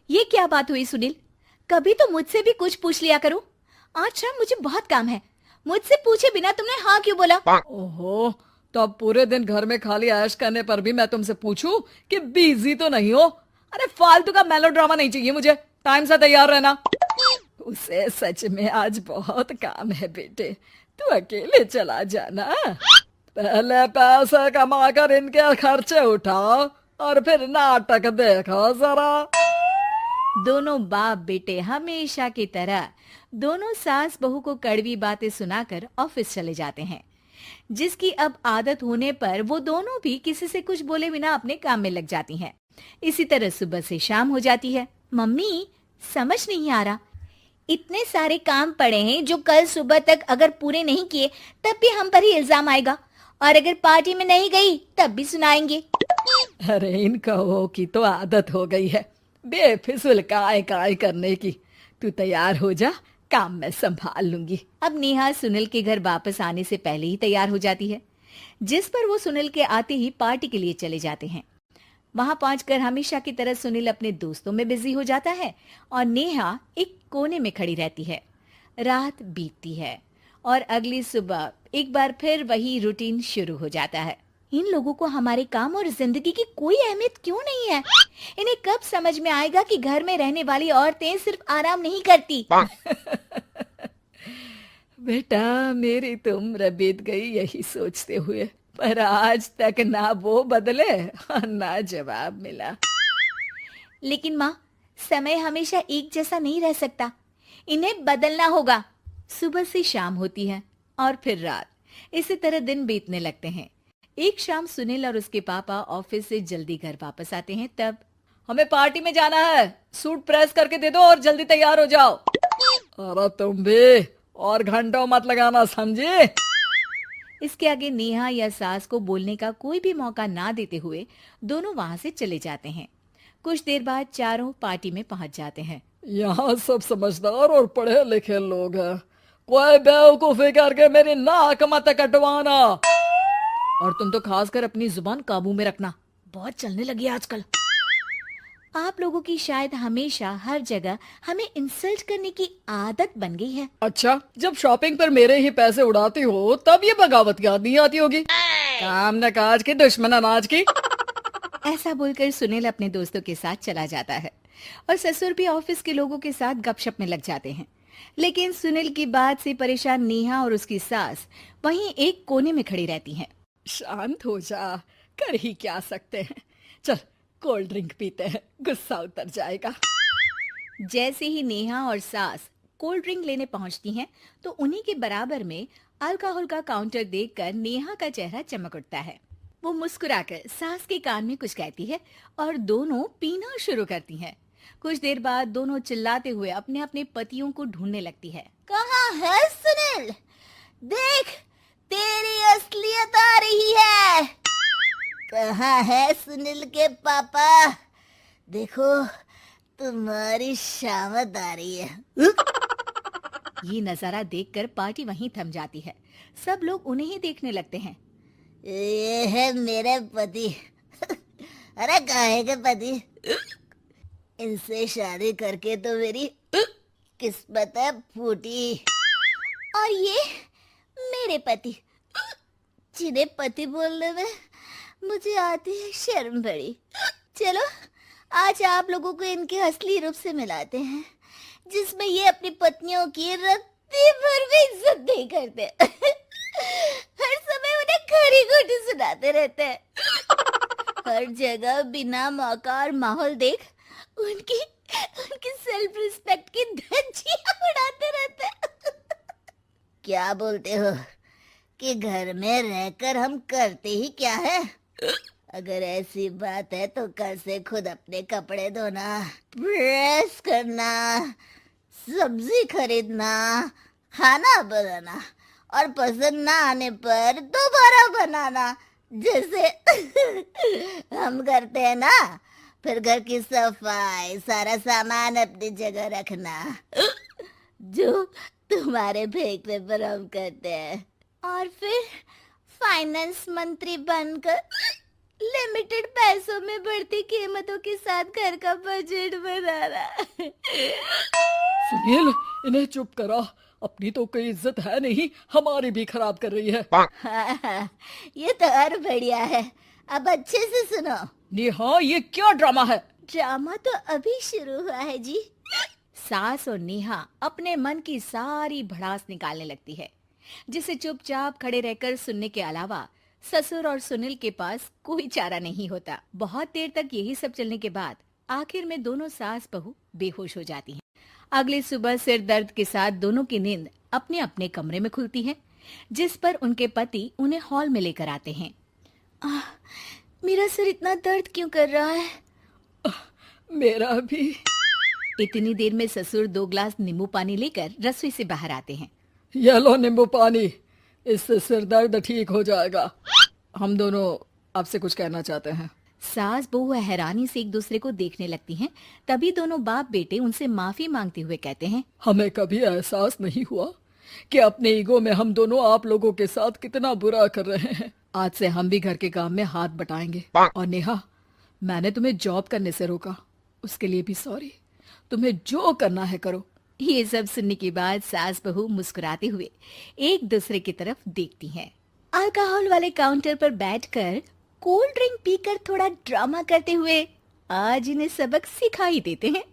ये क्या बात हुई सुनील? कभी तो मुझसे भी कुछ पूछ लिया करो। आज शाम मुझे बहुत काम है। मुझसे पूछे बिना तुमने हाँ क्यों बोला? ओहो, तो अब पूरे दिन घर में खाली ऐश करने पर भी मैं तुमसे पूछूं कि बिजी तो नहीं हो? अरे फालतू का मेलोड्रामा नहीं चाहिए मुझे। टाइम से तैयार रहना। उसे सच में आज बहुत काम है बेटे। तू अकेले चला जाना। पहले पैसे कमा कर इनके खर्चे उठाओ और फिर नाटक देखो जरा। दोनों बाप बेटे हमेशा की तरह दोनों सास बहू को कड़वी बातें सुनाकर ऑफिस चले जाते हैं, जिसकी अब आदत होने पर वो दोनों भी किसी से कुछ बोले बिना अपने काम में लग जाती हैं। इसी तरह सुबह से शाम हो जाती है। मम्मी, समझ नहीं आ रहा, इतने सारे काम पड़े हैं जो कल सुबह तक अगर पूरे नहीं किए तब भी हम पर ही इल्जाम आएगा, और अगर पार्टी में नहीं गई तब भी सुनाएंगे। अरे इन कहो की तो आदत हो गई है बेफिजुल काय काय करने की। तू तैयार हो जा, काम मैं संभाल लूंगी। अब नेहा सुनील के घर वापस आने से पहले ही तैयार हो जाती है, जिस पर वो सुनील के आते ही पार्टी के लिए चले जाते हैं। वहां पहुंचकर हमेशा की तरह सुनील अपने दोस्तों में बिजी हो जाता है और नेहा एक कोने में खड़ी रहती है। रात बीतती है और अगली सुबह एक बार फिर वही रूटीन शुरू हो जाता है। इन लोगों को हमारे काम और जिंदगी की कोई अहमियत क्यों नहीं है? इन्हें कब समझ में आएगा कि घर में रहने वाली औरतें सिर्फ आराम नहीं करती। बेटा मेरी तो उम्र बीत गई यही सोचते हुए, पर आज तक ना वो बदले और ना जवाब मिला। लेकिन माँ, समय हमेशा एक जैसा नहीं रह सकता, इन्हें बदलना होगा। सुबह से शाम होती है और फिर रात। इसी तरह दिन बीतने लगते हैं। एक शाम सुनील और उसके पापा ऑफिस से जल्दी घर वापस आते हैं। तब हमें पार्टी में जाना है, सूट प्रेस करके दे दो और जल्दी तैयार हो जाओ। अरे तुम भी और घंटों मत लगाना, समझे? इसके आगे नेहा या सास को बोलने का कोई भी मौका ना देते हुए दोनों वहां से चले जाते हैं। कुछ देर बाद चारों पार्टी में पहुंच जाते हैं। यहाँ सब समझदार और पढ़े लिखे लोग हैं। कोई बेवकूफी करके मेरी नाक मत कटवाना। और तुम तो खासकर अपनी जुबान काबू में रखना, बहुत चलने लगी है आजकल। आप लोगों की शायद हमेशा हर जगह हमें इंसल्ट करने की आदत बन गई है। अच्छा, जब शॉपिंग पर मेरे ही पैसे उड़ाती हो तब ये बगावत याद नहीं आती होगी। काम न काज की दुश्मन अनाज की। ऐसा बोलकर सुनील अपने दोस्तों के साथ चला जाता है और ससुर भी ऑफिस के लोगों के साथ गपशप में लग जाते हैं। लेकिन सुनील की बात से परेशान नेहा और उसकी सास वहीं एक कोने में खड़ी रहती हैं। शांत हो जा, कर ही क्या सकते हैं। चल कोल्ड ड्रिंक पीते हैं, गुस्सा उतर जाएगा। जैसे ही नेहा और सास कोल्ड ड्रिंक लेने पहुंचती हैं, तो उन्हीं के बराबर में अल्कोहल का काउंटर देखकर नेहा का चेहरा चमक उठता है। वो मुस्कुराकर सास के कान में कुछ कहती है और दोनों पीना शुरू करती हैं। कुछ देर बाद दोनों चिल्लाते हुए अपने अपने पतियों को ढूंढने लगती है। कहाँ है सुनील? देख, तेरी असलियत आ रही है। कहाँ है सुनील के पापा? देखो, तुम्हारी शामत आ रही है। ये नजारा देखकर पार्टी वहीं थम जाती है। सब लोग उन्हें ही देखने लगते हैं। ये है मेरे पति। अरे काहे के पति? इनसे शादी करके तो मेरी किस्मत है फूटी। और ये मेरे पति, जिन्हें पति बोलने में मुझे आती है शर्म बड़ी। चलो आज आप लोगों को इनके असली रूप से मिलाते हैं, जिसमें ये अपनी पत्नियों की रत्ती भर भी इज्जत नहीं करते। हर समय उन्हें खरी खोटी सुनाते रहते हैं। हर जगह बिना मौका और माहौल देख उनकी उनकी सेल्फ रिस्पेक्ट की धज्जियां उड़ाते रहते हैं। क्या बोलते हो कि घर में रहकर हम करते ही क्या है? अगर ऐसी बात है तो कल से खुद अपने कपड़े धोना, प्रेस करना, सब्जी खरीदना, खाना बनाना और पसंद ना आने पर दोबारा बनाना, जैसे हम करते हैं ना। फिर घर की सफाई, सारा सामान अपनी जगह रखना, जो तुम्हारे फेंकने पर हम करते हैं। और फिर फाइनेंस मंत्री बनकर लिमिटेड पैसों में बढ़ती कीमतों के साथ घर का बजट बनाना। सुनील, इन्हें चुप करा। अपनी तो कोई इज्जत है नहीं, हमारी भी खराब कर रही है। हाँ हाँ, ये तो और बढ़िया है। अब अच्छे से सुनो। नेहा, ये क्या ड्रामा है? ड्रामा तो अभी शुरू हुआ है जी। सास और नेहा अपने मन की सारी भड़ास निकालने लगती है, जिसे चुपचाप खड़े रहकर सुनने के अलावा ससुर और सुनील के पास कोई चारा नहीं होता। बहुत देर तक यही सब चलने के बाद आखिर में दोनों सास बहू बेहोश हो जाती हैं। अगली सुबह सिर दर्द के साथ दोनों की नींद अपने अपने कमरे में खुलती है, जिस पर उनके पति उन्हें हॉल में लेकर आते हैं। मेरा सिर इतना दर्द क्यों कर रहा है? मेरा भी। इतनी देर में ससुर 2 ग्लास नींबू पानी लेकर रसोई से बाहर आते हैं। ये लो नींबू पानी, इससे सिर दर्द ठीक हो जाएगा। हम दोनों आपसे कुछ कहना चाहते हैं। सास बहू हैरानी से एक दूसरे को देखने लगती हैं। तभी दोनों बाप बेटे उनसे माफी मांगते हुए कहते हैं, हमें कभी एहसास नहीं हुआ कि अपने ईगो में हम दोनों आप लोगों के साथ कितना बुरा कर रहे हैं। आज से हम भी घर के काम में हाथ बटाएंगे। और नेहा, मैंने तुम्हें जॉब करने से रोका, उसके लिए भी सॉरी। तुम्हें जो करना है करो। ये सब सुनने के बाद सास बहू मुस्कुराते हुए एक दूसरे की तरफ देखती हैं। अल्कोहल वाले काउंटर पर बैठकर कोल्ड ड्रिंक पीकर थोड़ा ड्रामा करते हुए आज इन्हें सबक सिखा ही देते हैं।